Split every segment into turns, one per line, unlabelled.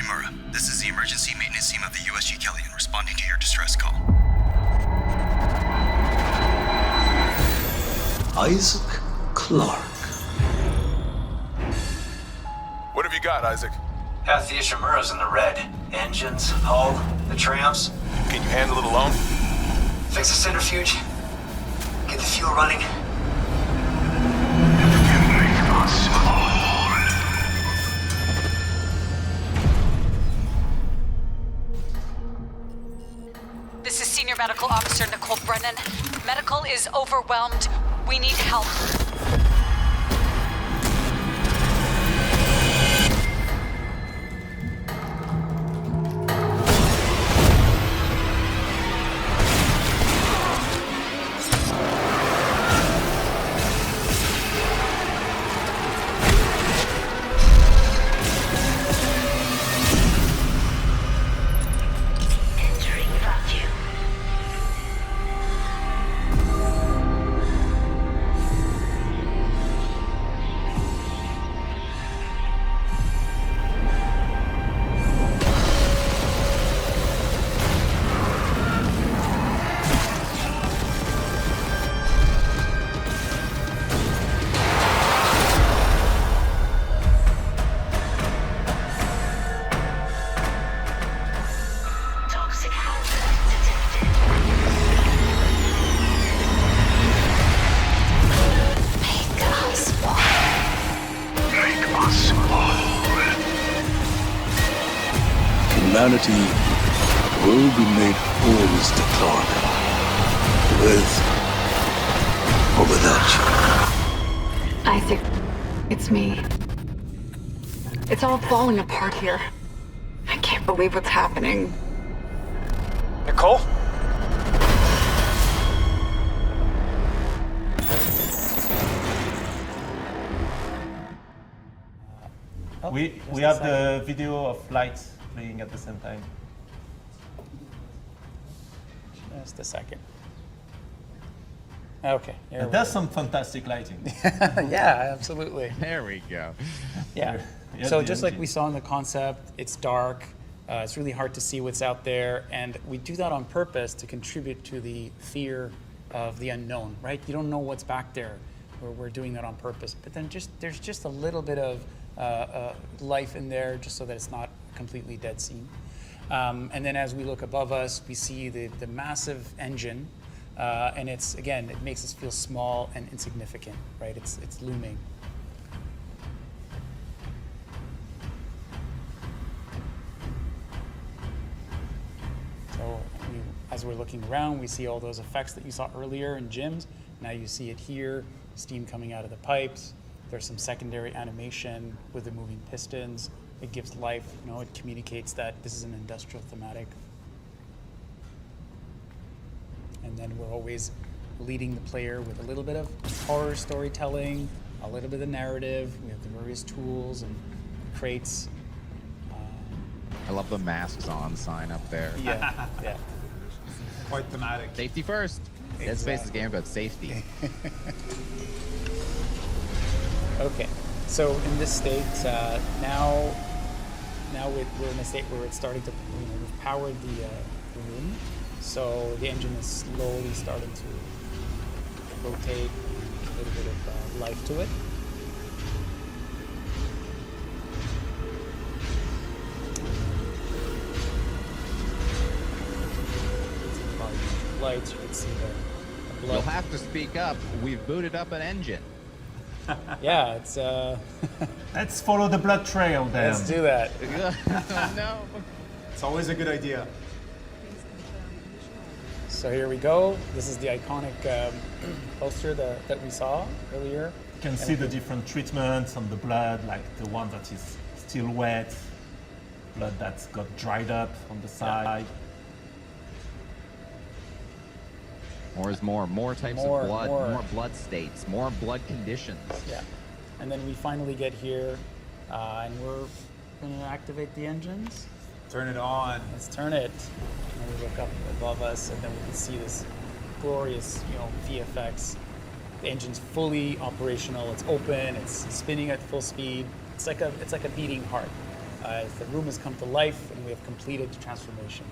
Ishimura. This is the emergency maintenance team of the USG Kellyan responding to your distress call.
Isaac Clarke.
What have you got, Isaac?
Half the Ishimura's in the red. Engines, hull, the trams.
Can you handle it alone?
Fix the centrifuge. Get the fuel running.
This is Senior Medical Officer Nicole Brennan. Medical is overwhelmed. We need help.
Humanity will be made whole, Mr. Clarke. With or without you.
Isaac, it's me. It's all falling apart here. I can't believe what's happening.
Nicole?
We have the video of lights playing at the same time.
Just a second. Okay.
And there's some fantastic lighting.
Yeah, absolutely.
There we go.
Yeah.
Yeah,
So
the
just like
engine.
we saw in the concept, it's dark. It's really hard to see what's out there, and we do that on purpose to contribute to the fear of the unknown, right? You don't know what's back there. We're doing that on purpose. But then there's just a little bit of life in there, just so that it's not a completely dead scene. And then as we look above us, we see the massive engine, and it makes us feel small and insignificant, right? It's looming. So as we're looking around, we see all those effects that you saw earlier in Jim's. Now you see it here, steam coming out of the pipes. There's some secondary animation with the moving pistons. It gives life, it communicates that this is an industrial thematic. And then we're always leading the player with a little bit of horror storytelling, a little bit of narrative. We have the various tools and crates.
I love the masks on sign up there.
Yeah, yeah.
Quite thematic.
Safety first. Dead Space is a game about safety.
Okay, so in this state, now we're in a state where it's starting to, we've powered the room, so the engine is slowly starting to rotate, a little bit of life to it. Lights, you can see the blood.
You'll have to speak up. We've booted up an engine.
Yeah, it's
Let's follow the blood trail then.
let's do that.
Oh, no.
It's always a good idea.
So here we go. This is the iconic poster that we saw earlier.
You can see the different treatments on the blood, like the one that is still wet, blood that's got dried up on the side.
More is more. More types
More,
of blood.
more.
More blood states. More blood conditions.
Yeah. And then we finally get here, and we're going to activate the engines.
Turn it on.
Let's turn it. And we look up above us, and then we can see this glorious, VFX. The engine's fully operational. It's open. It's spinning at full speed. It's like a beating heart. as the room has come to life and we have completed the transformation.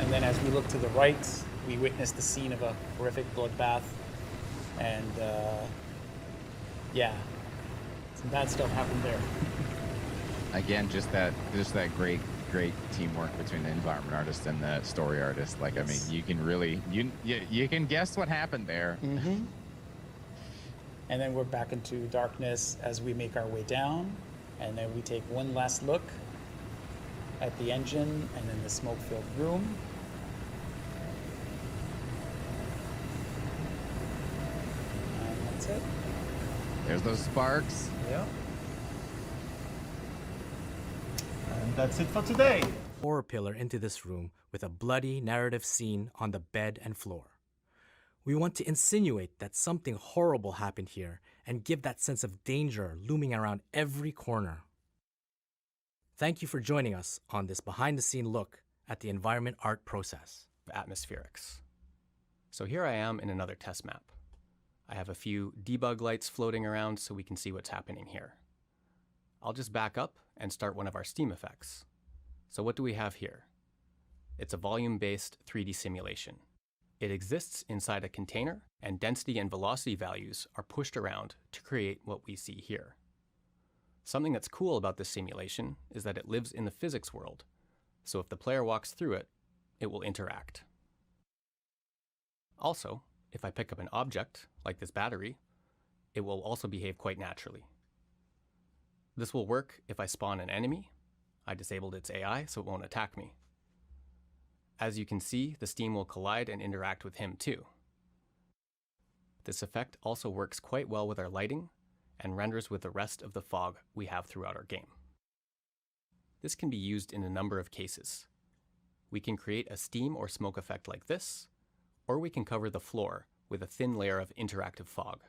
And then as we look to the right, we witness the scene of a horrific bloodbath. And yeah, some bad stuff happened there.
Again, just that great teamwork between the environment artist and the story artist. Like, yes. I mean, you can really, you can guess what happened there.
Mm-hmm. And then we're back into darkness as we make our way down. And then we take one last look at the engine and then the smoke-filled room. And that's it.
There's those sparks.
Yeah. And that's it for today.
Horror pillar into this room with a bloody narrative scene on the bed and floor. We want to insinuate that something horrible happened here and give that sense of danger looming around every corner. Thank you for joining us on this behind-the-scene look at the environment art process.
Atmospherics. So here I am in another test map. I have a few debug lights floating around so we can see what's happening here. I'll just back up and start one of our Steam effects. So what do we have here? It's a volume-based 3D simulation. It exists inside a container, and density and velocity values are pushed around to create what we see here. Something that's cool about this simulation is that it lives in the physics world, so if the player walks through it, it will interact. Also, if I pick up an object, like this battery, it will also behave quite naturally. This will work if I spawn an enemy. I disabled its AI, so it won't attack me. As you can see, the steam will collide and interact with him too. This effect also works quite well with our lighting and renders with the rest of the fog we have throughout our game. This can be used in a number of cases. We can create a steam or smoke effect like this, or we can cover the floor with a thin layer of interactive fog.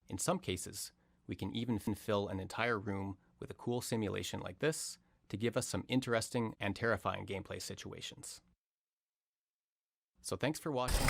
In some cases, we can even fill an entire room with a cool simulation like this to give us some interesting and terrifying gameplay situations. So thanks for watching.